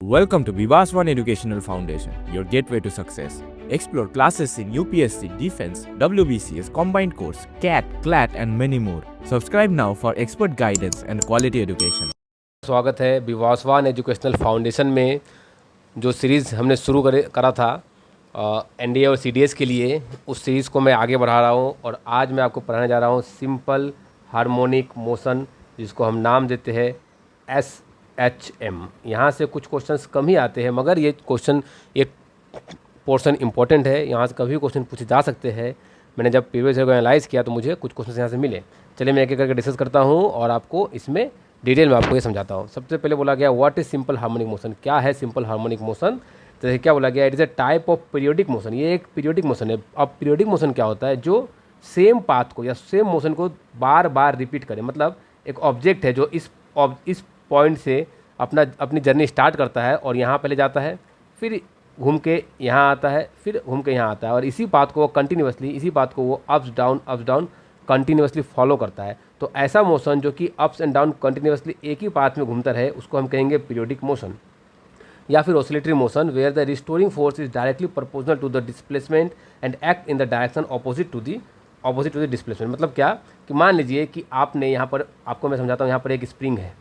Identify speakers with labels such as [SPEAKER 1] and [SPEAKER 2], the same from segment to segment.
[SPEAKER 1] Welcome to Vivaswan Educational Foundation, your gateway to success. Explore classes in UPSC, Defense, WBCS, Combined Course, CAT, CLAT, and many more. Subscribe now for expert guidance and quality education.
[SPEAKER 2] स्वागत है विवासवान educational foundation में। जो series हमने शुरू करा था NDA और CDS के लिए, उस सीरीज़ को मैं आगे बढ़ा रहा हूँ और आज मैं आपको पढ़ाने जा रहा हूँ सिंपल हार्मोनिक मोशन, जिसको हम नाम देते हैं SHM। यहाँ से कुछ क्वेश्चंस कम ही आते हैं, मगर ये पोर्शन इम्पोर्टेंट है। यहाँ से कभी क्वेश्चन पूछे जा सकते हैं। मैंने जब प्रीवियस ईयर को एनालाइज़ किया तो मुझे कुछ क्वेश्चन यहाँ से मिले। चलिए मैं एक एक करके डिस्कस करता हूँ और आपको इसमें डिटेल में आपको ये समझाता हूँ। सबसे पहले बोला गया what is simple harmonic motion. क्या है सिंपल हार्मोनिक मोशन? जैसे क्या बोला गया, it is a type of periodic motion. ये एक पीरियोडिक मोशन है। अब पीरियोडिक मोशन क्या होता है? जो सेम पाथ को या सेम मोशन को बार बार रिपीट करे। मतलब एक ऑब्जेक्ट है जो इस पॉइंट से अपनी जर्नी स्टार्ट करता है और यहाँ पहले जाता है, फिर घूम के यहाँ आता है, फिर घूम के यहाँ आता है, और इसी पाथ को वो कंटिन्यूसली, इसी पाथ को वो अप्स डाउन कंटिन्यूसली फॉलो करता है। तो ऐसा मोशन जो कि अप्स एंड डाउन कंटिन्यूसली एक ही पाथ में घूमता रहे, उसको हम कहेंगे पीरियोडिक मोशन। या फिर oscillatory motion, where the restoring force is directly proportional to the displacement and act in the direction opposite to the displacement. मतलब क्या कि मान लीजिए कि आपने यहाँ पर, आपको मैं समझाता हूँ, यहाँ पर एक स्प्रिंग है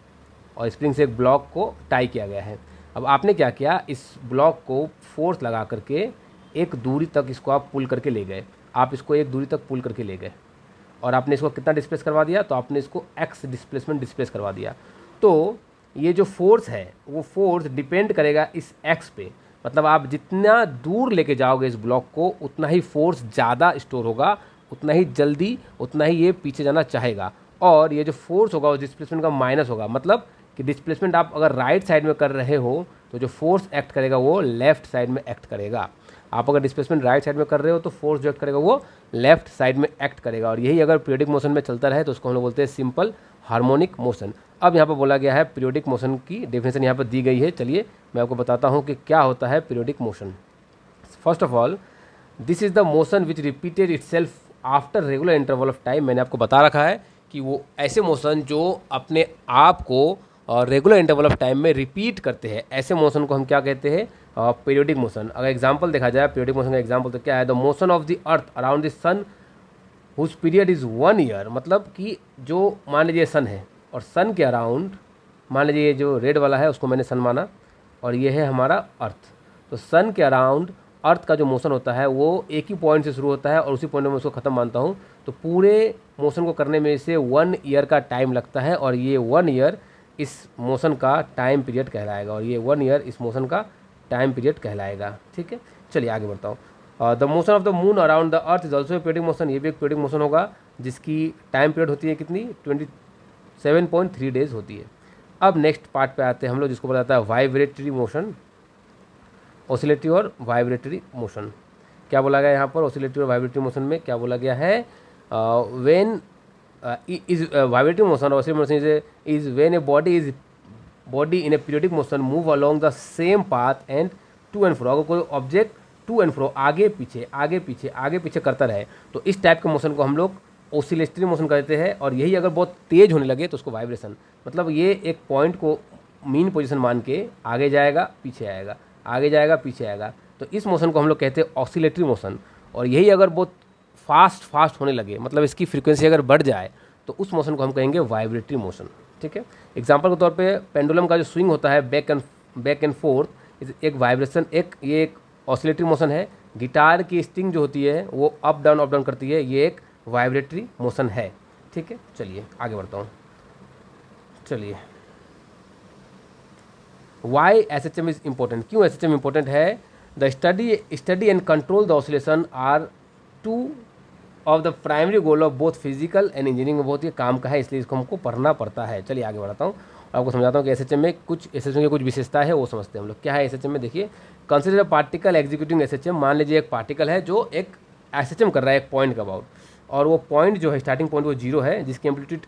[SPEAKER 2] और स्प्रिंग से एक ब्लॉक को टाई किया गया है। अब आपने क्या किया, इस ब्लॉक को फोर्स लगा करके एक दूरी तक इसको आप पुल करके ले गए। आप इसको एक दूरी तक पुल करके ले गए और आपने इसको कितना डिस्प्लेस करवा दिया? तो आपने इसको एक्स डिस्प्लेस करवा दिया। तो ये जो फोर्स है वो फोर्स डिपेंड करेगा इस एक्स पे। मतलब आप जितना दूर लेके जाओगे इस ब्लॉक को, उतना ही फोर्स ज़्यादा स्टोर होगा, उतना ही जल्दी, उतना ही ये पीछे जाना चाहेगा। और ये जो फोर्स होगा उस डिस्प्लेसमेंट का माइनस होगा। मतलब कि डिस्प्लेसमेंट आप अगर राइट साइड में कर रहे हो तो जो फोर्स एक्ट करेगा वो लेफ्ट साइड में एक्ट करेगा। आप अगर डिस्प्लेसमेंट राइट साइड में कर रहे हो तो फोर्स जो एक्ट करेगा वो लेफ्ट साइड में एक्ट करेगा। और यही अगर पीरियोडिक मोशन में चलता रहे तो उसको हम लोग बोलते हैं सिंपल हार्मोनिक मोशन। अब यहाँ पर बोला गया है पीरियोडिक मोशन की डेफिनेशन यहाँ पर दी गई है। चलिए मैं आपको बताता हूँ कि क्या होता है periodic motion. First of all, this is the motion which repeated itself after regular interval of time. मैंने आपको बता रखा है कि वो ऐसे मोशन जो अपने आप को रेगुलर इंटरवल ऑफ टाइम में रिपीट करते हैं, ऐसे मोशन को हम क्या कहते हैं? Periodic motion. अगर एग्जांपल देखा जाए पीरियोडिक मोशन का एग्जांपल तो क्या है? The motion of the earth around the sun whose period is 1 year. मतलब कि जो मान लीजिए सन है और सन के अराउंड, मान लीजिए ये जो रेड वाला है उसको मैंने सन माना और ये है हमारा अर्थ। तो सन के अराउंड अर्थ का जो मोशन होता है वो एक ही पॉइंट से शुरू होता है और उसी पॉइंट में मैं उसको ख़त्म मानता हूँ। तो पूरे मोशन को करने में इसे 1 ईयर का टाइम लगता है और ये 1 ईयर इस मोशन का टाइम पीरियड कहलाएगा। और ये 1 ईयर इस मोशन का टाइम पीरियड कहलाएगा। ठीक है, चलिए आगे बढ़ता हूँ। The motion of the moon around the earth is also periodic motion. ये भी एक पीरियडिक मोशन होगा जिसकी टाइम पीरियड होती है कितनी? 27.3 डेज होती है। अब नेक्स्ट पार्ट पे आते हैं हम लोग, जिसको बोला जाता है वाइब्रेटरी मोशन, ऑसिलेटरी और वाइब्रेटरी मोशन। क्या बोला गया यहाँ पर? ऑसिलेटरी और वाइब्रेटरी मोशन में क्या बोला गया है? When is vibrating motion or oscillating motion is when a body in a periodic motion move along the same path and to and fro। अगर कोई ऑब्जेक्ट टू एंड फ्रो, आगे पीछे करता रहे, तो इस टाइप के मोशन को हम लोग ऑसिलेटरी मोशन कहते हैं। और यही अगर बहुत तेज होने लगे तो उसको वाइब्रेशन। मतलब ये एक पॉइंट को मीन पोजीशन मान के आगे जाएगा पीछे आएगा, आगे जाएगा पीछे आएगा, तो इस मोशन को हम लोग कहते हैं ऑसिलेटरी मोशन। और यही अगर बहुत फास्ट होने लगे, मतलब इसकी फ्रीक्वेंसी अगर बढ़ जाए, तो उस मोशन को हम कहेंगे वाइब्रेटरी मोशन। ठीक है, एग्जांपल के तौर पे पेंडुलम का जो स्विंग होता है बैक एंड फोर्थ, एक वाइब्रेशन, ये एक ऑसिलेटरी मोशन है। गिटार की स्ट्रिंग जो होती है वो अप डाउन करती है, ये एक वाइब्रेटरी मोशन है। ठीक है, चलिए आगे बढ़ता हूँ। चलिए, वाई SHM इज इम्पोर्टेंट। क्यों SHM इम्पोर्टेंट है? The study and control the oscillation are two of the primary goal of both physical and engineering में बहुत ही काम का है, इसलिए इसको हमको पढ़ना पड़ता है। चलिए आगे बढ़ाता हूँ, आपको समझाता हूँ कि SHM में की कुछ विशेषता है, वो समझते हैं हम लोग। क्या है SHM में? देखिए, consider a particle executing SHM। मान लीजिए एक पार्टिकल है जो एक SHM कर रहा है एक पॉइंट का अबाउट, और वो पॉइंट जो है स्टार्टिंग पॉइंट वो 0 है, जिसकी एम्पलीट्यूड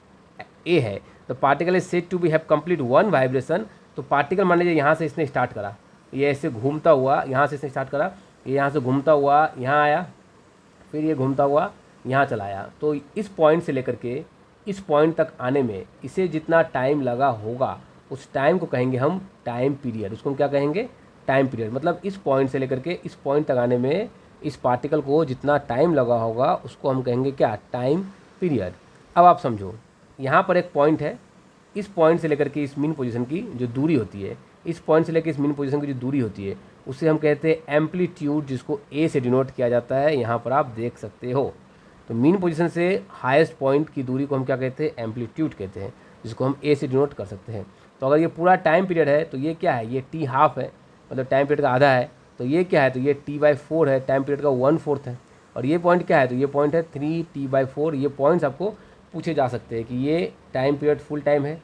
[SPEAKER 2] A है। The particle is said to be have complete 1 vibration. तो पार्टिकल मान लीजिए यहाँ से इसने स्टार्ट करा, ये ऐसे घूमता हुआ यहाँ से इसने स्टार्ट करा, ये यहाँ से घूमता हुआ यहाँ आया, फिर ये घूमता हुआ यहाँ चला आया। तो इस पॉइंट से लेकर के इस पॉइंट तक आने में इसे जितना टाइम लगा होगा उस टाइम को कहेंगे हम टाइम पीरियड। उसको हम क्या कहेंगे? Time period. मतलब इस पॉइंट से लेकर के इस पॉइंट तक आने में इस पार्टिकल को जितना टाइम लगा होगा उसको हम कहेंगे क्या? Time period. अब आप समझो, यहाँ पर एक पॉइंट है, इस पॉइंट से लेकर के इस मीन पोजीशन की जो दूरी होती है, इस पॉइंट से लेकर इस मीन पोजीशन की जो दूरी होती है उसे हम कहते हैं एम्पलीट्यूड, जिसको ए से डिनोट किया जाता है। यहाँ पर आप देख सकते हो। तो मीन पोजीशन से हाईएस्ट पॉइंट की दूरी को हम क्या कहते हैं? एम्पलीट्यूड कहते हैं, जिसको हम ए से डिनोट कर सकते हैं। तो अगर ये पूरा टाइम पीरियड है तो ये क्या है? ये टी हाफ है, मतलब टाइम पीरियड का आधा है। तो ये क्या है? तो ये t/4 है, टाइम पीरियड का 1/4 है। और ये पॉइंट क्या है? तो ये पॉइंट है 3t/4। ये पॉइंट्स आपको पूछे जा सकते हैं कि ये टाइम पीरियड फुल टाइम है,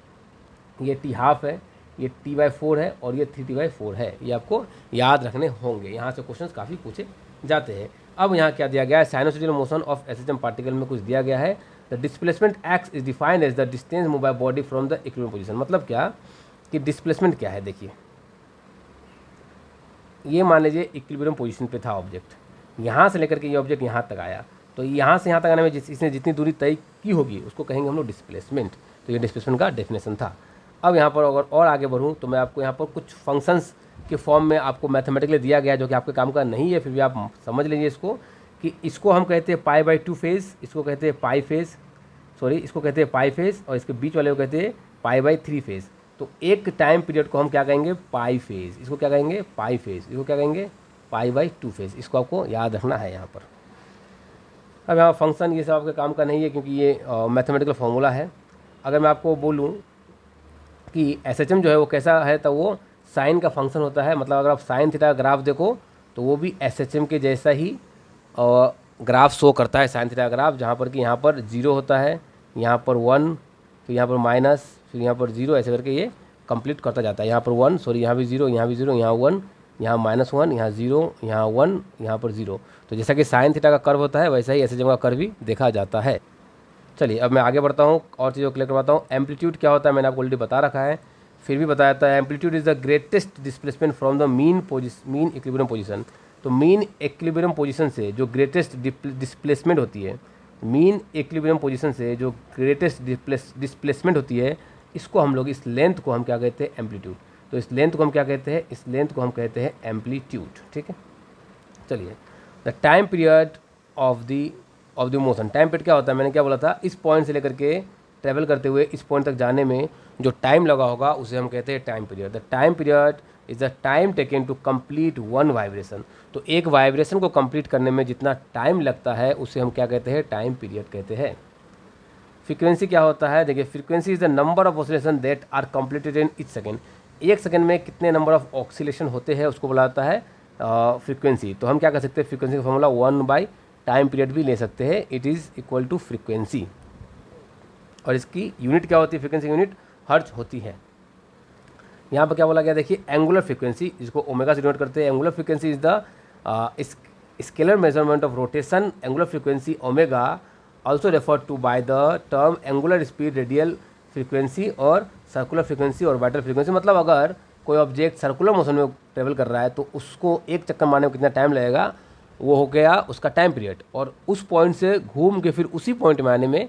[SPEAKER 2] ये टी हाफ है, ये t/4 है और ये 3t/4 है। ये आपको याद रखने होंगे, यहाँ से क्वेश्चंस काफ़ी पूछे जाते हैं। अब यहाँ क्या दिया गया है? Sinusoidal motion of SHM particle में कुछ दिया गया है। The displacement x is defined as the distance move by body from the equilibrium position. मतलब क्या कि डिस्प्लेसमेंट क्या है? देखिए, ये मान लीजिए इक्विलिब्रियम पोजीशन पे था ऑब्जेक्ट, यहाँ से लेकर के ये ऑब्जेक्ट यहाँ तक आया, तो यहाँ से यहाँ तक आने में इसने जितनी दूरी तय की होगी उसको कहेंगे हम लोग डिस्प्लेसमेंट। तो ये डिस्प्लेसमेंट का डेफिनेशन था। अब यहाँ पर अगर और आगे बढ़ूँ तो मैं आपको यहाँ पर कुछ फंक्शंस के फॉर्म में आपको मैथमेटिकली दिया गया जो कि आपके काम का नहीं है, फिर भी आप समझ लीजिए इसको, कि इसको हम कहते हैं π/2 फेज़, इसको कहते हैं पाई फेज़, सॉरी इसको कहते हैं पाई फेज़, और इसके बीच वाले को कहते हैं π/3 फेज़। तो एक टाइम पीरियड को हम क्या कहेंगे? पाई फेज़। इसको क्या कहेंगे? पाई फेज़। इसको क्या कहेंगे? π/2 फेज़। इसको आपको याद रखना है यहाँ पर। अब यहाँ फंक्शन ये सब आपके काम का नहीं है क्योंकि ये मैथमेटिकल फार्मूला है। अगर मैं आपको बोलूँ कि एसएचएम जो है वो कैसा है, तो वो साइन का फंक्शन होता है। मतलब अगर आप साइन थीटा का ग्राफ देखो तो वो भी एसएचएम के जैसा ही ग्राफ शो करता है, साइन थीटा का ग्राफ, जहाँ पर कि यहाँ पर 0 होता है, यहाँ पर 1, फिर यहाँ पर माइनस, फिर यहाँ पर 0, ऐसे करके ये कंप्लीट करता जाता है। यहाँ पर 1, सॉरी यहाँ भी 0, यहाँ भी 0, यहाँ 1, यहाँ -1, यहाँ 0, यहाँ 1, यहाँ पर 0। तो जैसा कि साइन थीटा का कर्व होता है वैसा ही एसएचएम का कर्व भी देखा जाता है। चलिए अब मैं आगे बढ़ता हूँ और चीज़ों को क्लियर करवाता हूँ। एम्पलीट्यूड क्या होता है मैंने आपको ऑलरेडी बता रखा है, फिर भी बताया जाता है। Amplitude is the greatest displacement from the mean equilibrium position. तो मीन इक्विलिब्रियम पोजीशन से जो ग्रेटेस्ट डिस्प्लेसमेंट होती है, मीन इक्विलिब्रियम पोजीशन से जो ग्रेटेस्ट डिस्प्लेसमेंट होती है, इसको हम लोग, इस लेंथ को हम क्या कहते हैं? एम्पलीट्यूड। तो इस लेंथ को हम क्या कहते हैं? इस लेंथ को हम कहते हैं एम्पलीट्यूड। ठीक है, चलिए। The time period of the motion. Time period क्या होता है? मैंने क्या बोला था? इस पॉइंट से लेकर के ट्रैवल करते हुए इस पॉइंट तक जाने में जो टाइम लगा होगा उसे हम कहते हैं time period. The time period is the time taken to complete one vibration. तो एक वाइब्रेशन को कंप्लीट करने में जितना टाइम लगता है उसे हम क्या कहते हैं? टाइम पीरियड कहते हैं। फ्रीक्वेंसी क्या होता है? देखिए, frequency is the number of oscillation that are completed in each second. एक सेकेंड में कितने नंबर ऑफ ऑसिलेशन होते हैं उसको बोला जाता है फ्रीक्वेंसी। तो हम क्या कर सकते हैं? फ्रीक्वेंसी का फॉर्मूला 1 टाइम पीरियड भी ले सकते हैं। It is equal to frequency. और इसकी यूनिट क्या होती है? फ्रीक्वेंसी यूनिट हर्ट्ज होती है। यहाँ पर क्या बोला गया? देखिए, एंगुलर फ्रीक्वेंसी, जिसको ओमेगा से डिनोट करते हैं। Angular frequency is the scalar measurement of rotation. Angular frequency omega also refer to by the term angular speed, radial frequency और सर्कुलर फ्रीक्वेंसी और वाइटल फ्रीक्वेंसी। मतलब अगर कोई ऑब्जेक्ट सर्कुलर मोशन में ट्रेवल कर रहा है तो उसको एक चक्कर मारने में कितना टाइम लगेगा, वो हो गया उसका टाइम पीरियड। और उस पॉइंट से घूम के फिर उसी पॉइंट में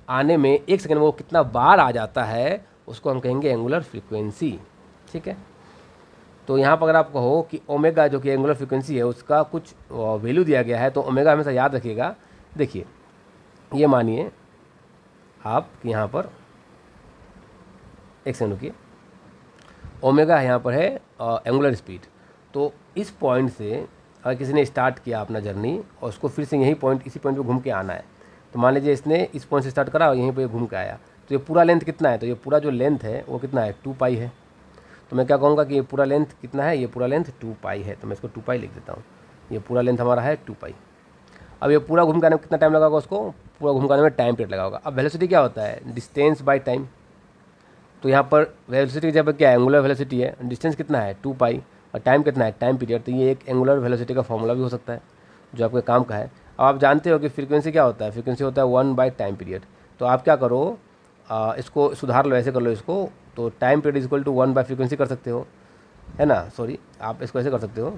[SPEAKER 2] आने में एक सेकंड में वो कितना बार आ जाता है उसको हम कहेंगे एंगुलर फ्रीक्वेंसी। ठीक है, तो यहाँ पर अगर आप कहो कि ओमेगा जो कि एंगुलर फ्रीक्वेंसी है उसका कुछ वैल्यू दिया गया है तो ओमेगा हमेशा याद रखिएगा। देखिए, ये मानिए आप यहाँ पर एक सेकंड रुकिए, ओमेगा यहाँ पर है एंगुलर स्पीड। तो इस पॉइंट से अगर किसी ने स्टार्ट किया अपना जर्नी और उसको फिर से यही पॉइंट, इसी पॉइंट पे घूम के आना है, तो मान लीजिए इसने इस पॉइंट से स्टार्ट करा और यहीं पे घूम के आया, तो ये पूरा लेंथ कितना है? तो ये पूरा जो लेंथ है वो कितना है? 2π है। तो मैं क्या कहूँगा कि ये पूरा लेंथ कितना है? ये पूरा लेंथ 2π है। तो मैं इसको 2π लिख देता हूँ। ये पूरा लेंथ हमारा है 2π। अब ये पूरा घूम के आने में कितना टाइम लगा होगा? उसको पूरा घूम के आने में टाइम पीरियड लगा होगा। अब वेलोसिटी क्या होता है? Distance by time. तो यहाँ पर वेलोसिटी की जगह क्या? एंगुलर वेलोसिटी है। डिस्टेंस कितना है? 2π। और टाइम कितना है? Time period. तो ये एक एंगुलर वेलोसिटी का फॉर्मूला भी हो सकता है जो आपके काम का है। अब आप जानते हो कि फ्रीक्वेंसी क्या होता है? फ्रीक्वेंसी होता है 1 टाइम पीरियड। तो आप क्या करो, इसको सुधार लो, ऐसे कर लो इसको। तो time period is equal to 1 frequency कर सकते हो, है ना? सॉरी, आप इसको ऐसे कर सकते हो,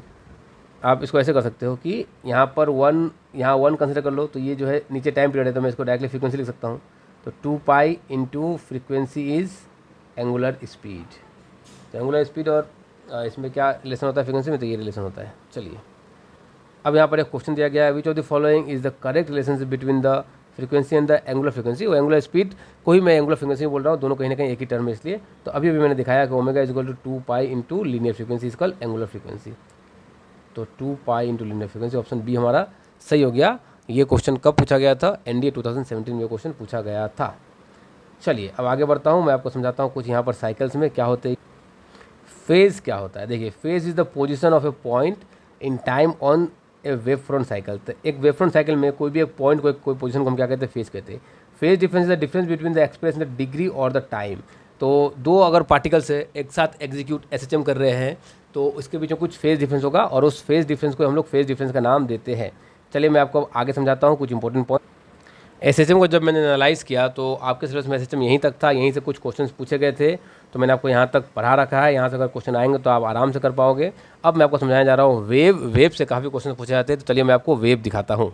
[SPEAKER 2] आप इसको ऐसे कर सकते हो कि यहाँ पर 1, यहाँ 1 कंसिडर कर लो। तो ये जो है नीचे टाइम पीरियड है तो मैं इसको डायरेक्टली फ्रीक्वेंसी लिख सकता हूँ। तो 2π into frequency is angular speed. तो एंगुलर स्पीड और इसमें क्या रिलेशन होता है फ्रीक्वेंसी में, तो ये रिलेशन होता है। चलिए अब यहाँ पर एक क्वेश्चन दिया गया है, which of the following is the correct relationship between the frequency and the angular frequency. वो एंगुलर स्पीड को ही मैं एंगुलर फ्रीक्वेंसी बोल रहा हूँ, दोनों कहीं ना कहीं एक ही टर्म है इसलिए। तो अभी मैंने दिखाया कि omega is equal to 2 pi into linear frequency is called angular frequency. तो 2 pi into linear frequency, option B हमारा सही हो गया। ये क्वेश्चन कब पूछा गया था? एनडीए 2017 में क्वेश्चन पूछा गया था। चलिए अब आगे बढ़ता हूँ, मैं आपको समझाता हूँ कुछ यहाँ पर साइकिल्स में क्या होते हैं। फेज़ क्या होता है? देखिए, phase is the position of A point in time on A wave front cycle. तो एक वेव फ्रंट साइकिल में कोई भी एक पॉइंट कोई पोजीशन को हम क्या कहते हैं? फेज कहते हैं। Phase difference is the difference between the express the degree और द टाइम। तो दो अगर पार्टिकल्स है एक साथ एग्जीक्यूट एसएचएम कर रहे हैं तो उसके बीच में कुछ फेज डिफरेंस होगा और उस फेज डिफरेंस को हम लोग फेज डिफरेंस का नाम देते हैं। चलिए मैं आपको आगे समझाता हूँ कुछ इंपॉर्टेंट पॉइंट। एसएचएम को जब मैंने एनालाइज़ किया तो आपके सिलेबस में एसएचएम यहीं तक था, यहीं से कुछ क्वेश्चंस पूछे गए थे, तो मैंने आपको यहाँ तक पढ़ा रखा है। यहाँ से अगर क्वेश्चन आएंगे तो आप आराम से कर पाओगे। अब मैं आपको समझाने जा रहा हूँ वेव से काफ़ी क्वेश्चन पूछे जाते हैं, तो चलिए मैं आपको वेव दिखाता हूँ।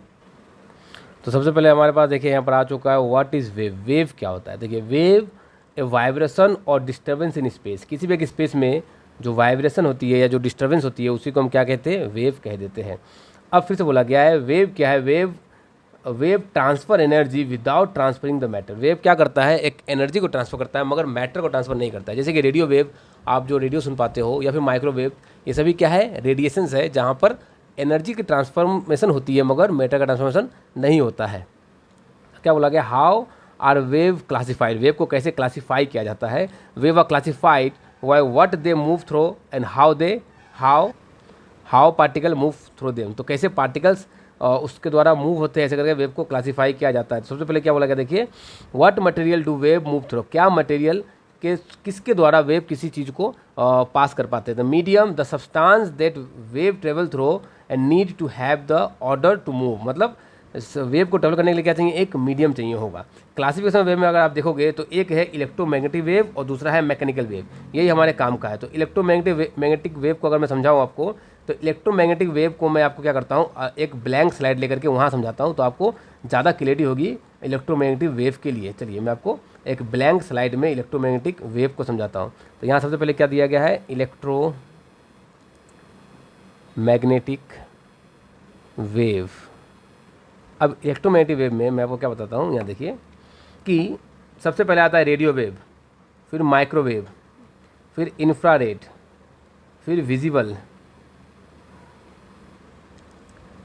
[SPEAKER 2] तो सबसे पहले हमारे पास देखिए यहाँ पर आ चुका है, व्हाट इज़ वेव। वेव क्या होता है? देखिए, वेव ए वाइब्रेशन और डिस्टर्बेंस इन स्पेस। किसी भी एक स्पेस में जो वाइब्रेशन होती है या जो डिस्टर्बेंस होती है उसी को हम क्या कहते हैं? वेव कह देते हैं। अब फिर से बोला गया है वेव क्या है? Wave transfer energy without transferring the matter. Wave क्या करता है? एक एनर्जी को ट्रांसफर करता है मगर मैटर को ट्रांसफर नहीं करता है। जैसे कि रेडियो वेव, आप जो रेडियो सुन पाते हो, या फिर माइक्रोवेव, ये सभी क्या है? रेडिएशंस है जहाँ पर एनर्जी की ट्रांसफॉर्मेशन होती है मगर मैटर का ट्रांसफॉर्मेशन नहीं होता है। क्या बोला गया? How are wave classified. Wave को कैसे क्लासीफाई किया जाता है? Wave are classified by what they move through and how particle move through them. तो कैसे पार्टिकल्स उसके द्वारा मूव होते हैं, ऐसे करके वेव को क्लासीफाई किया जाता है। सबसे पहले क्या बोला गया? देखिए, what material do wave move through. क्या मटेरियल के किसके द्वारा वेव किसी चीज़ को पास कर पाते हैं? The medium the substance that wave travel through and need to have the order to move. मतलब इस वेव को ट्रेवल करने के लिए क्या चाहिए? एक मीडियम चाहिए होगा। क्लासिफिकेशन वेव में अगर आप देखोगे तो एक है इलेक्ट्रोमैग्नेटिक वेव और दूसरा है मैकेनिकल वेव। यही हमारे काम का है। तो इलेक्ट्रोमैग्नेटिक वेव को अगर मैं समझाऊँ आपको, तो इलेक्ट्रोमैग्नेटिक वेव को मैं आपको क्या करता हूँ, एक ब्लैंक स्लाइड लेकर के वहाँ समझाता हूँ तो आपको ज़्यादा क्लियरिटी होगी इलेक्ट्रोमैग्नेटिक वेव के लिए। चलिए मैं आपको एक ब्लैंक स्लाइड में इलेक्ट्रोमैग्नेटिक वेव को समझाता हूँ। तो यहाँ सबसे पहले क्या दिया गया है? Electromagnetic wave. अब इलेक्ट्रोमैग्नेटिक वेव में मैं आपको क्या बताता हूँ, यहाँ देखिए कि सबसे पहले आता है रेडियो वेव, फिर माइक्रोवेव, फिर इंफ्रारेड, फिर विजिबल,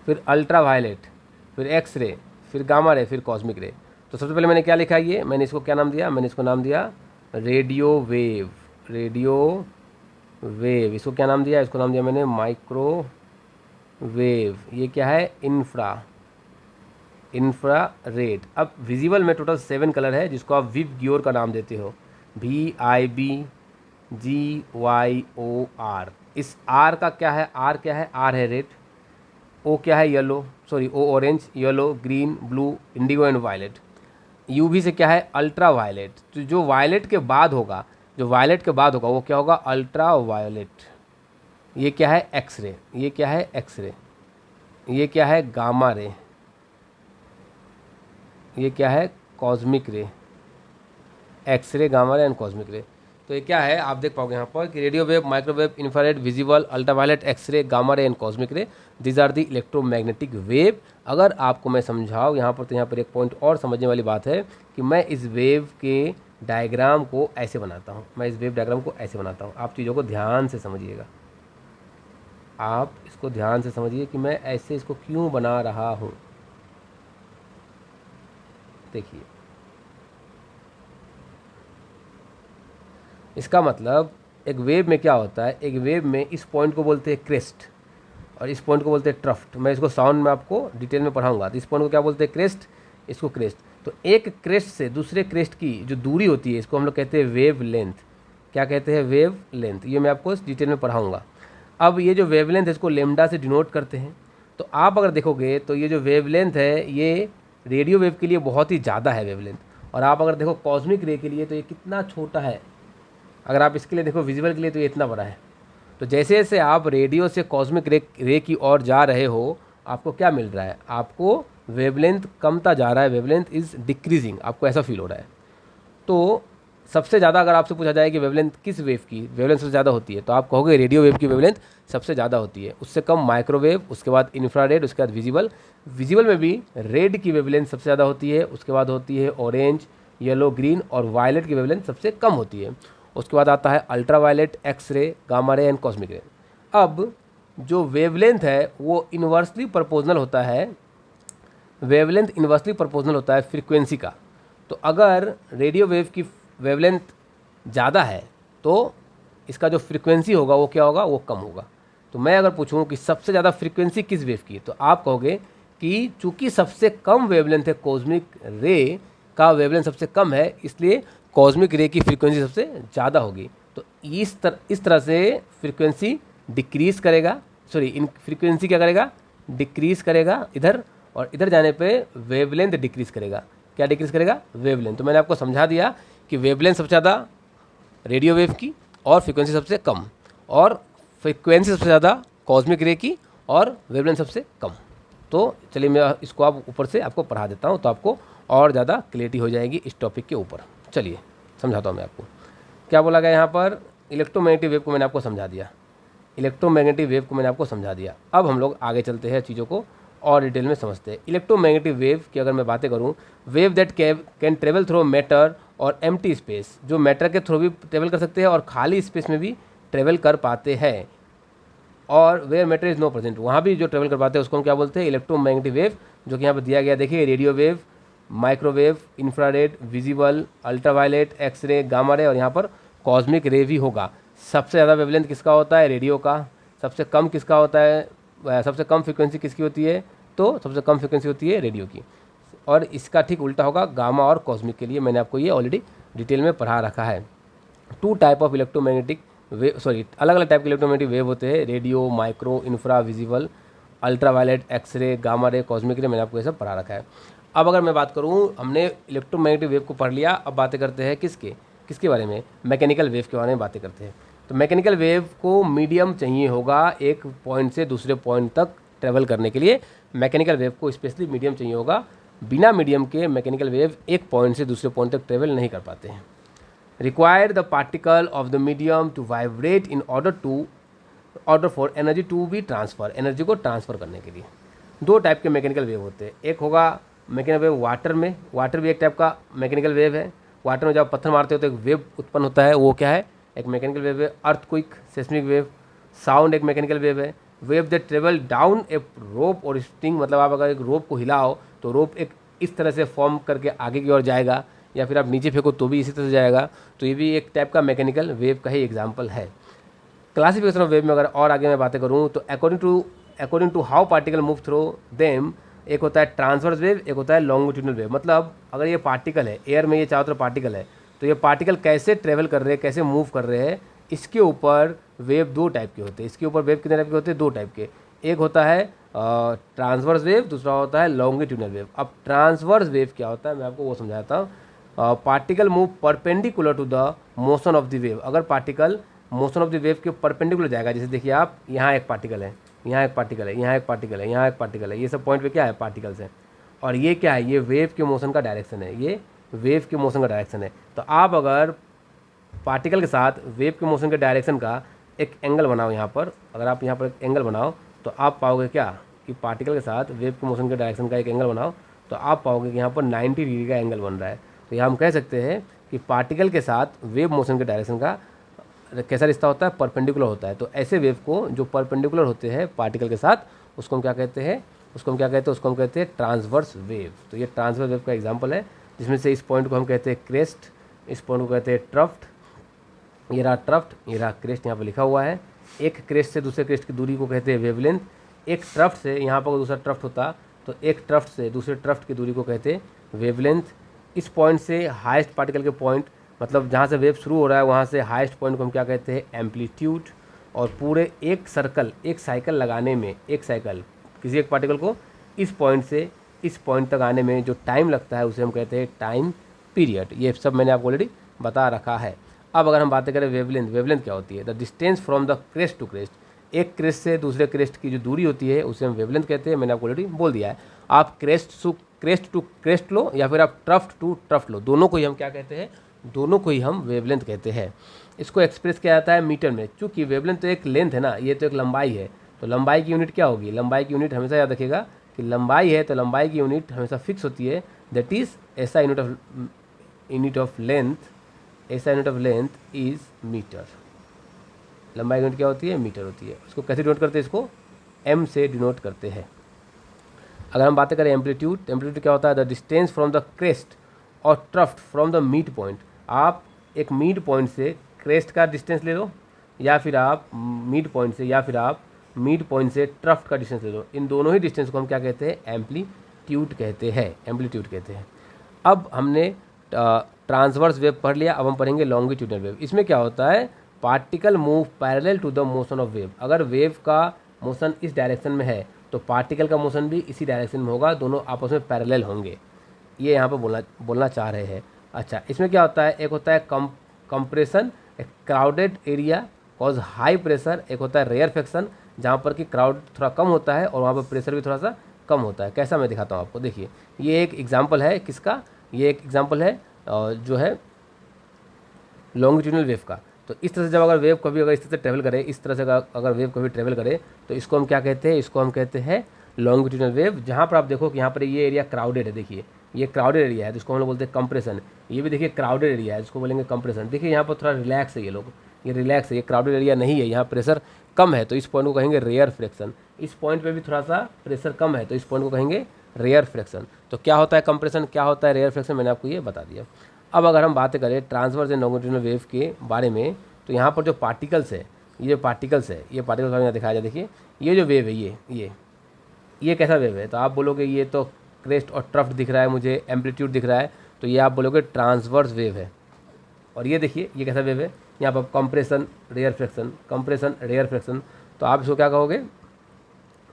[SPEAKER 2] फिर अल्ट्रावायलेट, फिर एक्स रे, फिर गामा रे, फिर कॉस्मिक रे। तो सबसे पहले मैंने क्या लिखा है? ये मैंने इसको क्या नाम दिया? मैंने इसको नाम दिया रेडियो वेव। इसको क्या नाम दिया? इसको नाम दिया मैंने माइक्रोवेव। ये क्या है? इंफ्रारेड। अब विजिबल में टोटल 7 कलर है जिसको आप विव गियोर का नाम देते हो, VIBGYOR। इस आर का क्या है? आर क्या है? आर है रेड। ओ क्या है? Yellow, sorry O orange, yellow, green, blue, indigo and violet. UV से क्या है? Ultra violet. तो जो वायलेट के बाद होगा वो क्या होगा? Ultra violet. ये क्या है? एक्सरे। ये क्या है? एक्सरे। ये क्या है? Gamma ray. ये क्या है? Cosmic ray. X-ray, gamma ray and cosmic ray. तो ये क्या है? आप देख पाओगे यहाँ पर कि radio wave, microwave, infrared, visible, ultraviolet, X-ray, gamma ray and cosmic ray, these are the electromagnetic wave. अगर आपको मैं समझाऊँ यहाँ पर, तो यहाँ पर एक पॉइंट और समझने वाली बात है कि मैं इस वेव के डायग्राम को ऐसे बनाता हूँ। आप चीज़ों को ध्यान से समझिएगा। आप इसको ध्यान से समझिए कि मैं ऐसे इसको क्यों बना रहा हूँ। देखिए, इसका मतलब एक वेव में क्या होता है? एक वेव में इस पॉइंट को बोलते हैं क्रेस्ट और इस पॉइंट को बोलते हैं ट्रफ्ट। मैं इसको साउंड में आपको डिटेल में पढ़ाऊंगा। तो इस पॉइंट को क्या बोलते हैं? क्रेस्ट, इसको क्रेस्ट। तो एक क्रेस्ट से दूसरे क्रेस्ट की जो दूरी होती है इसको हम लोग कहते हैं वेव लेंथ। क्या कहते हैं? Wave length. ये मैं आपको इस डिटेल में पढ़ाऊँगा। अब ये जो वेव लेंथ है इसको लेमडा से डिनोट करते हैं। तो आप अगर देखोगे तो ये जो वेव लेंथ है ये रेडियो वेव के लिए बहुत ही ज़्यादा है वेव लेंथ। और आप अगर देखो कॉस्मिक रे के लिए तो ये कितना छोटा है। अगर आप इसके लिए देखो विजिबल के लिए तो ये इतना बड़ा है। तो जैसे जैसे आप रेडियो से कॉस्मिक रे की ओर जा रहे हो, आपको क्या मिल रहा है? आपको वेवलेंथ कमता जा रहा है, वेवलेंथ इज़ डिक्रीजिंग, आपको ऐसा फील हो रहा है। तो सबसे ज़्यादा अगर आपसे पूछा जाए कि वेवलेंथ किस वेव की वेवलेंथ सबसे ज़्यादा होती है, तो आप कहोगे रेडियो वेव की वेवलेंथ सबसे ज़्यादा होती है। उससे कम माइक्रोवेव, उसके बाद इंफ्रारेड, उसके बाद विजिबल। विजिबल में भी रेड की वेवलेंथ सबसे ज़्यादा होती है, उसके बाद होती है ऑरेंज, येलो, ग्रीन और वायलेट की वेवलेंथ सबसे कम होती है। उसके बाद आता है ultra violet, X-ray, gamma ray and cosmic ray. अब जो वेवलेंथ है वो इन्वर्सली प्रोपोर्शनल होता है, वेवलेंथ इन्वर्सली प्रोपोर्शनल होता है फ्रीक्वेंसी का। तो अगर रेडियो वेव की वेवलेंथ ज़्यादा है तो इसका जो फ्रीक्वेंसी होगा वो क्या होगा, वो कम होगा। तो मैं अगर पूछूं कि सबसे ज़्यादा फ्रीक्वेंसी किस वेव की, तो आप कहोगे कि चूंकि सबसे कम वेवलेंथ है कॉस्मिक रे का वेवलेंथ सबसे कम है, इसलिए कॉस्मिक रे की फ्रीक्वेंसी सबसे ज़्यादा होगी। तो इस तरह से फ्रीक्वेंसी डिक्रीज करेगा, सॉरी इन फ्रीक्वेंसी क्या करेगा, डिक्रीज करेगा इधर, और इधर जाने पे वेवलेंथ डिक्रीज करेगा। क्या डिक्रीज करेगा, वेवलेंथ। तो मैंने आपको समझा दिया कि वेवलेंथ सबसे ज़्यादा रेडियो वेव की और फ्रीक्वेंसी सबसे कम, और फ्रीक्वेंसी सबसे ज़्यादा कॉस्मिक रे की और वेवलेंथ सबसे कम। तो चलिए मैं इसको आप ऊपर से आपको पढ़ा देता हूँ, तो आपको और ज़्यादा क्लियरिटी हो जाएगी इस टॉपिक के ऊपर। चलिए समझाता हूँ मैं आपको क्या बोला गया यहाँ पर। इलेक्ट्रोमैग्नेटिक वेव को मैंने आपको समझा दिया, इलेक्ट्रोमैग्नेटिक वेव को मैंने आपको समझा दिया। अब हम लोग आगे चलते हैं, चीज़ों को और डिटेल में समझते हैं। इलेक्ट्रोमैग्नेटिक वेव की अगर मैं बातें करूं, wave that can travel through matter और एम्प्टी स्पेस, जो मैटर के थ्रू भी ट्रेवल कर सकते हैं और खाली स्पेस में भी ट्रेवल कर पाते हैं, और where matter is no present, वहाँ भी जो ट्रेवल कर पाते हैं उसको हम क्या बोलते हैं, इलेक्ट्रोमैग्नेटिक वेव। जो कि यहाँ पर दिया गया, देखिए radio wave, microwave, infrared, visible, ultraviolet, X-ray, gamma ray और यहाँ पर कॉस्मिक रे भी होगा। सबसे ज़्यादा वेवलेंथ किसका होता है, रेडियो का। सबसे कम किसका होता है, सबसे कम फ्रीक्वेंसी किसकी होती है, तो सबसे कम फ्रीक्वेंसी होती है रेडियो की। और इसका ठीक उल्टा होगा गामा और कॉस्मिक के लिए। मैंने आपको ये ऑलरेडी डिटेल में पढ़ा रखा है। Two type of electromagnetic wave, sorry अलग अलग टाइप के इलेक्ट्रोमैग्नेटिक वेव होते हैं, radio, micro, infra, visible, ultraviolet, X-ray, gamma ray, cosmic ray. मैंने आपको ये सब पढ़ा रखा है। अब अगर मैं बात करूँ, हमने इलेक्ट्रोमैग्नेटिक वेव को पढ़ लिया, अब बातें करते हैं किसके बारे में, मैकेनिकल वेव के बारे में बातें करते हैं। तो मैकेनिकल वेव को मीडियम चाहिए होगा एक पॉइंट से दूसरे पॉइंट तक ट्रेवल करने के लिए। मैकेनिकल वेव को स्पेशली मीडियम चाहिए होगा, बिना मीडियम के मैकेनिकल वेव एक पॉइंट से दूसरे पॉइंट तक ट्रेवल नहीं कर पाते हैं। Require the particle of the medium to vibrate in order for energy to be transfer, energy को ट्रांसफर करने के लिए। दो टाइप के मैकेनिकल वेव होते हैं, एक होगा मैकेनिकल वेव वाटर में, वाटर भी एक टाइप का मैकेनिकल वेव है। वाटर में जब पत्थर मारते हो तो एक वेव उत्पन्न होता है, वो क्या है, एक मैकेनिकल वेव है। अर्थक्विक, सेस्मिक वेव, साउंड एक मैकेनिकल वेव है। वेव दैट ट्रेवल डाउन ए रोप और स्ट्रिंग, मतलब आप अगर एक रोप को हिलाओ तो रोप एक इस तरह से फॉर्म करके आगे की ओर जाएगा, या फिर आप नीचे फेंको तो भी इसी तरह से जाएगा। तो ये भी एक टाइप का मैकेनिकल वेव का ही एग्जाम्पल है। क्लासिफिकेशन ऑफ वेव में अगर और आगे मैं बातें करूँ तो according to how particle move through them, एक होता है ट्रांसवर्स वेव, एक होता है लॉन्गिट्यूडनल वेव। मतलब अगर ये पार्टिकल है, एयर में ये चारों तरफ पार्टिकल है, तो ये पार्टिकल कैसे ट्रेवल कर रहे हैं, कैसे मूव कर रहे हैं, इसके ऊपर वेव दो टाइप के होते हैं। इसके ऊपर वेव कितने टाइप के होते हैं, दो टाइप के। एक होता है ट्रांसवर्स वेव, दूसरा होता है लॉन्गिट्यूडनल वेव। अब ट्रांसवर्स वेव क्या होता है मैं आपको वो समझाता हूँ। Particle move perpendicular to the motion of the wave. अगर particle motion of the wave के परपेंडिकुलर जाएगा, जैसे देखिए आप, यहाँ एक पार्टिकल है, यहाँ एक पार्टिकल है, यहाँ एक पार्टिकल है, यहाँ एक पार्टिकल है, ये सब पॉइंट पे क्या है, पार्टिकल्स हैं। और ये क्या है, ये वेव के मोशन का डायरेक्शन है, ये वेव के मोशन का डायरेक्शन है। तो आप अगर पार्टिकल के साथ वेव के मोशन के डायरेक्शन का एक एंगल बनाओ यहाँ पर, अगर आप यहाँ पर एक एंगल बनाओ तो आप पाओगे क्या कि पार्टिकल के साथ वेव के मोशन के डायरेक्शन का एक एंगल बनाओ तो आप पाओगे कि यहाँ पर 90 डिग्री का एंगल बन रहा है। तो यहाँ हम कह सकते हैं कि पार्टिकल के साथ वेव मोशन के डायरेक्शन का कैसा रिश्ता होता है, परपेंडिकुलर होता है। तो ऐसे वेव को जो परपेंडिकुलर होते हैं पार्टिकल के साथ, उसको हम क्या कहते हैं, उसको हम कहते हैं ट्रांसवर्स वेव। तो ये ट्रांसवर्स वेव का एग्जांपल है, जिसमें से इस पॉइंट को हम कहते हैं क्रेस्ट, इस पॉइंट को कहते हैं ट्रफ्ट। ये रहा ट्रफ्ट, ये रहा क्रेस्ट, यहाँ पर लिखा हुआ है। एक क्रेस्ट से दूसरे क्रेस्ट की दूरी को कहते हैं वेवलेंथ। एक ट्रफ्ट से, यहाँ पर दूसरा ट्रफ्ट होता तो एक ट्रफ्ट से दूसरे ट्रफ्ट की दूरी को कहते हैं वेवलेंथ। इस पॉइंट से हाईएस्ट पार्टिकल के पॉइंट, मतलब जहाँ से वेव शुरू हो रहा है वहाँ से हाईएस्ट पॉइंट को हम क्या कहते हैं, एम्पलीट्यूड। और पूरे एक साइकिल लगाने में, एक साइकिल किसी एक पार्टिकल को इस पॉइंट से इस पॉइंट तक आने में जो टाइम लगता है उसे हम कहते हैं टाइम पीरियड। ये सब मैंने आपको ऑलरेडी बता रखा है। अब अगर हम बातें करें वेवलेंथ, वेवलेंथ क्या होती है, the distance from the crest to crest. एक क्रेस्ट से दूसरे क्रेस्ट की जो दूरी होती है उसे हम वेवलेंथ कहते हैं। मैंने आपको ऑलरेडी बोल दिया है। आप क्रेस्ट टू क्रेस्ट लो या फिर आप ट्रफ्ट टू ट्रफ्ट लो, दोनों को ही हम क्या कहते हैं, दोनों को ही हम वेवलेंथ कहते हैं। इसको एक्सप्रेस किया जाता है मीटर में, चूँकि वेवलेंथ तो एक लेंथ है ना, ये तो एक लंबाई है, तो लंबाई की यूनिट क्या होगी, लंबाई की यूनिट हमेशा याद रखिएगा कि लंबाई है तो लंबाई की यूनिट हमेशा फिक्स होती है, that is SI unit of length, SI unit of length is metre. लंबाई की यूनिट क्या होती है, मीटर होती है। इसको कैसे डिनोट करते हैं, इसको m से डिनोट करते हैं। अगर हम बातें करें एम्पलीट्यूड, एम्पलीट्यूड क्या होता है, the distance from the crest और ट्रफ्ट फ्रॉम द मिड पॉइंट। आप एक मिड पॉइंट से क्रेस्ट का डिस्टेंस ले लो, या फिर आप मिड पॉइंट से, या फिर आप मिड पॉइंट से ट्रफ्ट का डिस्टेंस ले लो, इन दोनों ही डिस्टेंस को हम क्या कहते हैं, एम्पलीट्यूड कहते हैं, एम्पलीट्यूड कहते हैं। अब हमने ट्रांसवर्स वेव पढ़ लिया, अब हम पढ़ेंगे लॉन्गिट्यूडनल वेव। इसमें क्या होता है, particle move parallel to the motion of wave. अगर वेव का मोशन इस डायरेक्शन में है तो पार्टिकल का मोशन भी इसी डायरेक्शन में होगा, दोनों आपस में पैरेलल होंगे, ये यहाँ पर बोलना चाह रहे हैं। अच्छा, इसमें क्या होता है, एक होता है कंप्रेशन, एक crowded area cause high pressure, एक होता है रेयरफेक्शन जहाँ पर कि क्राउड थोड़ा कम होता है और वहाँ पर प्रेशर भी थोड़ा सा कम होता है। कैसा, मैं दिखाता हूँ आपको, देखिए ये एक एग्जाम्पल है किसका, ये एक एग्जाम्पल है जो है लॉन्गिट्यूडनल वेव का। तो इस तरह से जब अगर वेव कभी अगर इस तरह से ट्रेवल करे, इस तरह से अगर वेव कभी ट्रेवल करे तो इसको हम क्या कहते हैं, इसको हम कहते हैं लॉन्गिट्यूडनल वेव। जहाँ पर आप देखो कि यहाँ पर ये एरिया क्राउडेड है, देखिए ये क्राउडेड एरिया है जिसको हम लोग बोलते हैं कंप्रेशन, ये भी देखिए क्राउडेड एरिया है जिसको बोलेंगे कंप्रेशन। देखिए यहाँ पर थोड़ा रिलैक्स है, ये लोग ये रिलैक्स है, ये क्राउडेड एरिया नहीं है, यहाँ प्रेशर कम है तो इस पॉइंट को कहेंगे रेयर फ्रैक्शन। इस पॉइंट पे भी थोड़ा सा प्रेशर कम है तो इस पॉइंट को कहेंगे रेयर फ्रैक्शन। तो क्या होता है कंप्रेशन, क्या होता है रेयर फ्रैक्शन, मैंने आपको ये बता दिया। अब अगर हम बातें करें ट्रांसवर्स एंड लॉन्गिट्यूडनल वेव के बारे में, तो यहाँ पर जो पार्टिकल्स है, ये जो पार्टिकल्स है, ये पार्टिकल्स यहाँ दिखाया जाए, देखिए ये जो वेव है, ये कैसा वेव है, तो आप बोलोगे ये तो क्रेस्ट और ट्रफ्ट दिख रहा है मुझे, एम्पलीट्यूड दिख रहा है, तो ये आप बोलोगे ट्रांसवर्स वेव है। और ये देखिए ये कैसा वेव है, यहाँ पर compression rarefaction, compression rarefaction, तो आप इसको क्या कहोगे,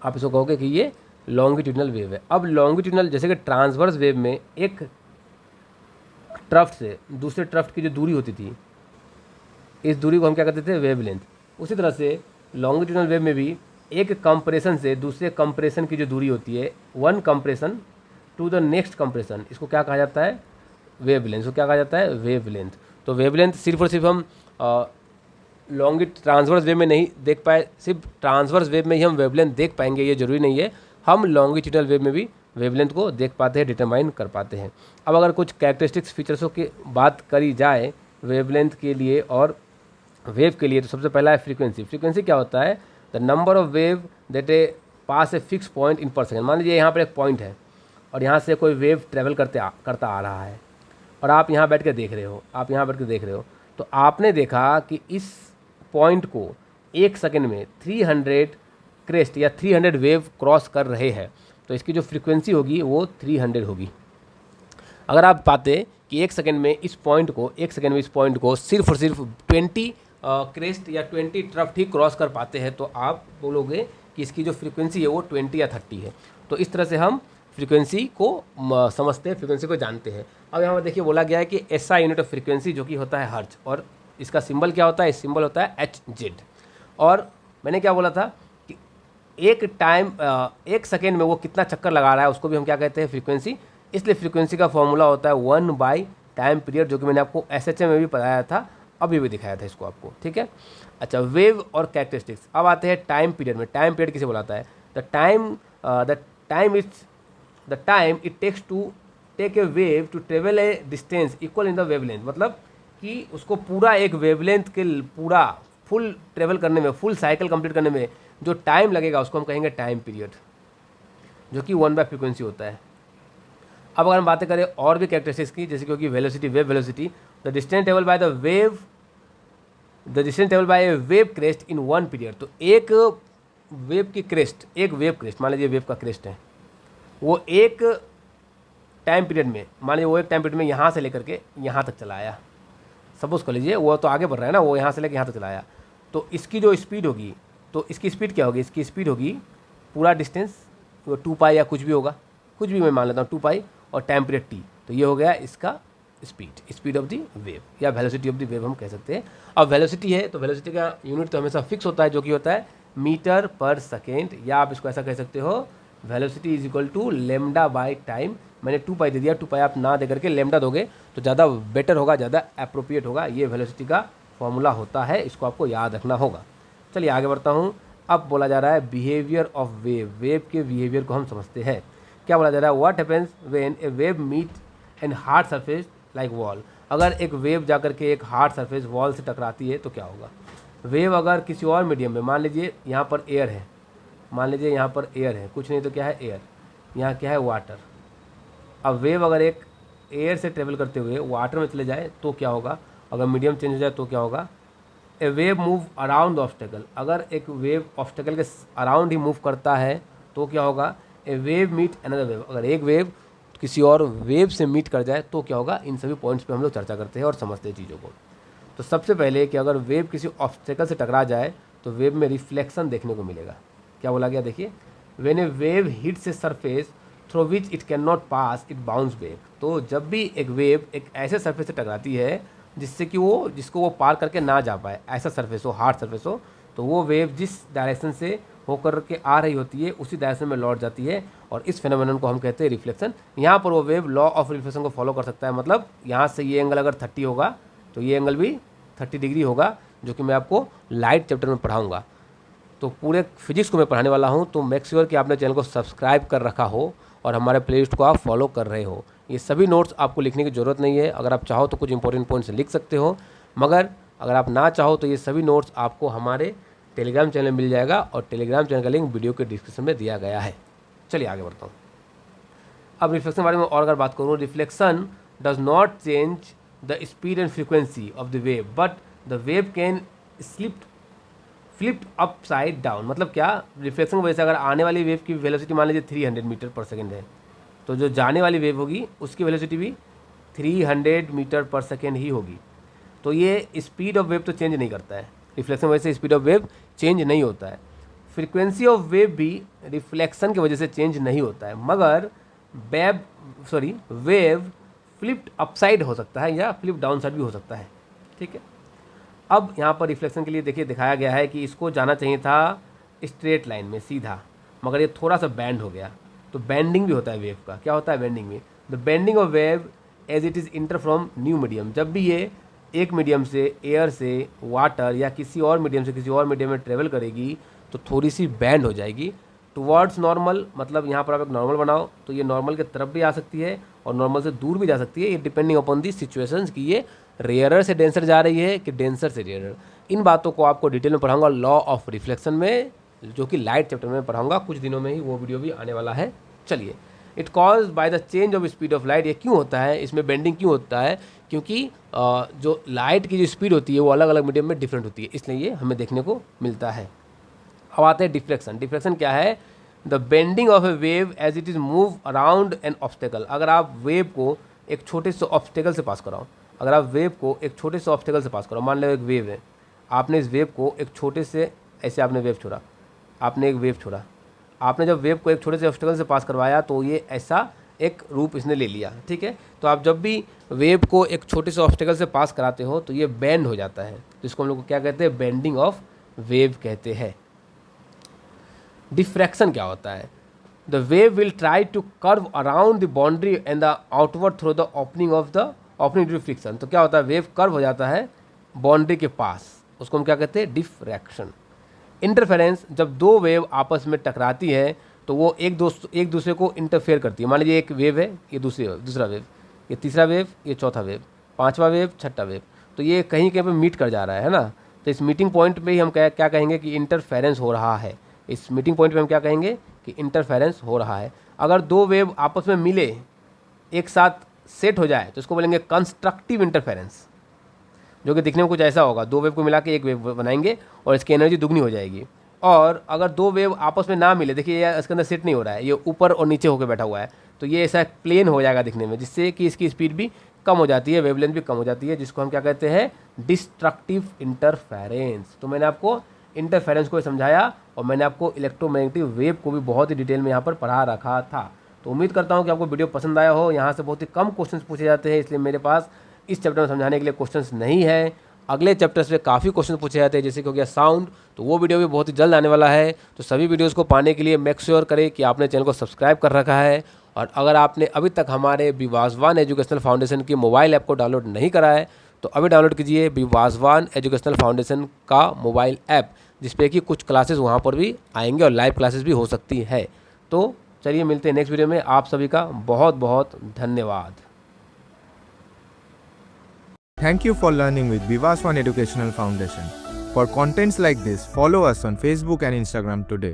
[SPEAKER 2] आप इसको कहोगे कि ये लॉन्गिट्यूडनल वेव है। अब लॉन्गिट्यूडनल, जैसे कि ट्रांसवर्स वेव में एक ट्रफ्ट से दूसरे ट्रफ्ट की जो दूरी होती थी, इस दूरी को हम क्या कहते थे, वेवलेंथ। उसी तरह से लॉन्गिट्यूडनल वेव में भी एक कंप्रेशन से दूसरे कंप्रेशन की जो दूरी होती है, one compression to the next compression, इसको क्या कहा जाता है, वेवलेंथ। इसको क्या कहा जाता है, वेवलेंथ। तो वेवलेंथ सिर्फ और सिर्फ हम ट्रांसवर्स वेव में नहीं देख पाए, सिर्फ ट्रांसवर्स वेव में ही हम वेवलेंथ देख पाएंगे ये जरूरी नहीं है, हम लॉन्गिट्यूडनल वेव में भी वेवलेंथ को देख पाते हैं, डिटरमाइन कर पाते हैं। अब अगर कुछ कैरेक्टरिस्टिक्स फीचर्सों की बात करी जाए वेवलेंथ के लिए और वेव के लिए, तो सबसे पहला है फ्रीक्वेंसी। फ्रीक्वेंसी क्या होता है, the number of wave that A pass a fix point in पर सेकेंड। मान लीजिए यहाँ पर एक पॉइंट है और यहाँ से कोई वेव ट्रेवल करता आ रहा है और आप यहाँ बैठ के देख रहे हो, आप यहाँ बैठ के देख रहे हो, तो आपने देखा कि इस पॉइंट को एक सेकेंड में 300 क्रेस्ट या 300 वेव क्रॉस कर रहे हैं, तो इसकी जो फ्रीक्वेंसी होगी वो 300 होगी। अगर आप पाते कि एक सेकेंड में इस पॉइंट को सिर्फ और सिर्फ 20 क्रेस्ट या 20 ट्रफ्ट ही क्रॉस कर पाते हैं, तो आप बोलोगे कि इसकी जो फ्रीक्वेंसी है वो 20 या 30 है। तो इस तरह से हम फ्रीक्वेंसी को समझते हैं, फ्रीक्वेंसी को जानते हैं। अब यहाँ पर देखिए बोला गया है कि ऐसा यूनिट ऑफ फ्रीक्वेंसी जो कि होता है हर्ट्ज, और इसका सिंबल क्या होता है, इस सिंबल होता है HZ। और मैंने क्या बोला था कि एक सेकेंड में वो कितना चक्कर लगा रहा है उसको भी हम क्या कहते हैं, फ्रीक्वेंसी। इसलिए फ्रीक्वेंसी का फॉर्मूला होता है 1 टाइम पीरियड, जो कि मैंने आपको SHM में भी बताया था, अभी भी दिखाया था इसको आपको, ठीक है। अच्छा, वेव और कैरेक्टरिस्टिक्स। अब आते हैं टाइम पीरियड में। टाइम पीरियड किसे बुलाता है, the time it takes to take a wave to travel a distance equal in the wavelength. मतलब कि उसको पूरा एक वेवलेंथ के पूरा फुल ट्रेवल करने में, फुल साइकिल कंप्लीट करने में जो टाइम लगेगा उसको हम कहेंगे टाइम पीरियड, जो कि 1 फ्रीक्वेंसी होता है। अब अगर हम बातें करें और भी कैरेक्टरिस्टिक्स की, जैसे क्योंकि velocity, wave velocity, the distance travel by A wave crest in 1 period. तो एक वेव क्रेस्ट, मान लीजिए वेव का क्रेस्ट है, वो एक टाइम पीरियड में, मान लीजिए वो एक टाइम पीरियड में यहाँ से लेकर के यहाँ तक चला आया। सपोज कर लीजिए वो तो आगे बढ़ रहा है ना, वो यहाँ से लेकर यहाँ तक चला आया, तो इसकी जो स्पीड होगी, तो इसकी स्पीड क्या होगी, इसकी स्पीड होगी पूरा डिस्टेंस, वो 2π या कुछ भी होगा, कुछ भी मैं मान लेता हूँ 2π और टाइम पीरियड t, तो ये हो गया इसका स्पीड ऑफ द वेव या वेलोसिटी ऑफ द वेव हम कह सकते हैं। अब वेलोसिटी है तो वेलोसिटी का यूनिट तो हमेशा फिक्स होता है, जो कि होता है मीटर पर सेकेंड, या आप इसको ऐसा कह सकते हो velocity is equal to lambda by time. मैंने 2 पाई दे दिया, 2 पाई आप ना दे करके लेमडा दोगे तो ज़्यादा बेटर होगा, ज़्यादा अप्रोप्रिएट होगा। ये वेलोसिटी का फॉर्मूला होता है, इसको आपको याद रखना होगा। चलिए आगे बढ़ता हूँ। अब बोला जा रहा है बिहेवियर ऑफ वेव, वेव के बिहेवियर को हम समझते हैं। क्या बोला जा रहा है, what happens when a wave meet an hard surface like wall. अगर एक वेव जाकर के एक हार्ड सरफेस वॉल से टकराती है तो क्या होगा। वेव अगर किसी और मीडियम में, मान लीजिए यहाँ पर एयर है, मान लीजिए यहाँ पर एयर है, कुछ नहीं तो क्या है एयर, यहाँ क्या है वाटर। अब वेव अगर एक एयर से ट्रेवल करते हुए वाटर में चले जाए तो क्या होगा, अगर मीडियम चेंज हो जाए तो क्या होगा। ए वेव मूव अराउंड ऑब्स्टेकल, अगर एक वेव ऑब्स्टेकल के अराउंड ही मूव करता है तो क्या होगा। ए वेव मीट अनदर वेव, अगर एक वेव किसी और वेव से मीट कर जाए तो क्या होगा। इन सभी पॉइंट्स पे हम लोग चर्चा करते हैं और समझते हैं चीज़ों को। तो सबसे पहले कि अगर वेव किसी ऑब्स्टेकल से टकरा जाए तो वेव में रिफ्लेक्शन देखने को मिलेगा। क्या बोला गया, देखिए, when a wave hits a surface through which it can not pass it bounce back. तो जब भी एक वेव एक ऐसे सरफेस से टकराती है जिससे कि जिसको वो पार करके ना जा पाए, ऐसा सरफेस हो, हार्ड सरफेस हो, तो वो वेव जिस डायरेक्शन से होकर के आ रही होती है उसी डायरेक्शन में लौट जाती है, और इस फेनोमेनन को हम कहते हैं रिफ्लेक्शन। यहाँ पर वो वेव लॉ ऑफ रिफ्लेक्शन को फॉलो कर सकता है, मतलब यहाँ से ये एंगल अगर 30 होगा तो ये एंगल भी 30 डिग्री होगा, जो कि मैं आपको लाइट चैप्टर में पढ़ाऊँगा। तो पूरे फिजिक्स को मैं पढ़ाने वाला हूँ, तो मेक श्योर कि आपने चैनल को सब्सक्राइब कर रखा हो और हमारे प्लेलिस्ट को आप फॉलो कर रहे हो। ये सभी नोट्स आपको लिखने की ज़रूरत नहीं है, अगर आप चाहो तो कुछ इंपॉर्टेंट पॉइंट्स लिख सकते हो, मगर अगर आप ना चाहो तो ये सभी नोट्स आपको हमारे टेलीग्राम चैनल में मिल जाएगा, और टेलीग्राम चैनल का लिंक वीडियो के डिस्क्रिप्शन में दिया गया है। चलिए आगे बढ़ता हूँ। अब रिफ्लेक्शन के बारे में और अगर बात करूँ, reflection does not change the speed and frequency of the wave, but the wave can flipped upside down. मतलब क्या, रिफ्लेक्शन की वजह से अगर आने वाली वेव की वेलोसिटी मान लीजिए 300 मीटर पर सेकेंड है, तो जो जाने वाली वेव होगी उसकी वेलोसिटी भी 300 मीटर पर सेकेंड ही होगी। तो ये स्पीड ऑफ वेव तो चेंज नहीं करता है, रिफ्लेक्शन की वजह से स्पीड ऑफ वेव चेंज नहीं होता है। फ्रीक्वेंसी ऑफ वेव भी रिफ्लेक्शन की वजह से चेंज नहीं होता है, मगर वेव फ्लिप्ड अपसाइड हो सकता है या फ्लिप डाउन साइड भी हो सकता है। ठीक है, अब यहाँ पर रिफ्लेक्शन के लिए देखिए दिखाया गया है कि इसको जाना चाहिए था स्ट्रेट लाइन में सीधा, मगर ये थोड़ा सा बैंड हो गया। तो बेंडिंग भी होता है वेव का। क्या होता है बेंडिंग में, the bending of wave as it is enter from new medium. जब भी ये एक मीडियम से, एयर से, वाटर या किसी और मीडियम से किसी और मीडियम में ट्रेवल करेगी तो थोड़ी सी बैंड हो जाएगी टुवर्ड्स नॉर्मल। मतलब यहाँ पर आप एक नॉर्मल बनाओ तो ये नॉर्मल की तरफ भी आ सकती है और नॉर्मल से दूर भी जा सकती है, ये डिपेंडिंग अपॉन दी सिचुएशंस कि ये रेयरर से डेंसर जा रही है कि डेंसर से रेयरर। इन बातों को आपको डिटेल में पढ़ाऊंगा लॉ ऑफ रिफ्लेक्शन में, जो कि लाइट चैप्टर में पढ़ाऊंगा, कुछ दिनों में ही वो वीडियो भी आने वाला है। चलिए, it cause by the change of speed of light. ये क्यों होता है, इसमें बेंडिंग क्यों होता है, क्योंकि जो लाइट की जो स्पीड होती है वो अलग अलग मीडियम में डिफरेंट होती है, इसलिए ये हमें देखने को मिलता है। अब आते हैं डिफ्लेक्शन। डिफ्लेक्शन क्या है, the bending of a wave as it is move around an obstacle. अगर आप वेव को एक छोटे से ऑब्स्टेकल से पास कराओ, अगर आप वेव को एक छोटे से ऑब्स्टेकल से पास करो, मान लो एक वेव है, आपने इस वेव को एक छोटे से, ऐसे आपने वेव छोड़ा, आपने एक वेव छोड़ा, आपने जब वेव को एक छोटे से ऑब्स्टेकल से पास करवाया तो ये ऐसा एक रूप इसने ले लिया। ठीक है, तो आप जब भी वेव को एक छोटे से ऑब्स्टेकल से पास कराते हो तो ये बेंड हो जाता है, तो इसको हम लोग क्या कहते हैं, बेंडिंग ऑफ वेव कहते हैं। डिफ्रैक्शन क्या होता है, the wave will try to curve around the boundary and the outward through the opening due friction. तो क्या होता है, वेव कर्व हो जाता है बाउंड्री के पास, उसको हम क्या कहते हैं, डिफ्रैक्शन। इंटरफेरेंस, जब दो वेव आपस में टकराती है तो वो एक दूसरे को इंटरफेयर करती है। मान लीजिए एक वेव है, ये दूसरा वेव, ये तीसरा वेव, ये चौथा वेव, पांचवा वेव, छठा वेव, तो ये कहीं कहीं पे मीट कर जा रहा है ना। तो इस मीटिंग पॉइंट पे ही हम क्या कहेंगे कि इंटरफेरेंस हो रहा है। इस मीटिंग पॉइंट पे हम क्या कहेंगे कि इंटरफेरेंस हो रहा है। अगर दो वेव आपस में मिले, एक साथ सेट हो जाए, तो इसको बोलेंगे कंस्ट्रक्टिव इंटरफेरेंस, जो कि दिखने में कुछ ऐसा होगा, दो वेव को मिला के एक वेव बनाएंगे और इसकी एनर्जी दुगनी हो जाएगी। और अगर दो वेव आपस में ना मिले, देखिए ये इसके अंदर सेट नहीं हो रहा है, ये ऊपर और नीचे होकर बैठा हुआ है, तो ये ऐसा प्लेन हो जाएगा दिखने में, जिससे कि इसकी स्पीड भी कम हो जाती है, वेवलेंथ भी कम हो जाती है, जिसको हम क्या कहते हैं, डिस्ट्रक्टिव इंटरफेरेंस। तो मैंने आपको इंटरफेरेंस को समझाया और मैंने आपको इलेक्ट्रोमैग्नेटिक वेव को भी बहुत ही डिटेल में यहाँ पर पढ़ा रखा था। तो उम्मीद करता हूँ कि आपको वीडियो पसंद आया हो। यहाँ से बहुत ही कम क्वेश्चंस पूछे जाते हैं, इसलिए मेरे पास इस चैप्टर में समझाने के लिए क्वेश्चंस नहीं है। अगले चैप्टर्स में काफ़ी क्वेश्चन पूछे जाते हैं, जैसे कि हो गया साउंड, तो वो वीडियो भी बहुत ही जल्द आने वाला है। तो सभी वीडियोस को पाने के लिए मेक श्योर करें कि आपने चैनल को सब्सक्राइब कर रखा है, और अगर आपने अभी तक हमारे विवासवान एजुकेशनल फाउंडेशन की मोबाइल ऐप को डाउनलोड नहीं करा है तो अभी डाउनलोड कीजिए विवासवान एजुकेशनल फाउंडेशन का मोबाइल ऐप, जिसपे कि कुछ क्लासेस वहाँ पर भी आएंगे और लाइव क्लासेस भी हो सकती है। तो चलिए मिलते हैं नेक्स्ट वीडियो में। आप सभी का बहुत बहुत धन्यवाद।
[SPEAKER 1] Thank you for learning with Vivaswan Educational Foundation. For contents like this, follow us on Facebook and Instagram today.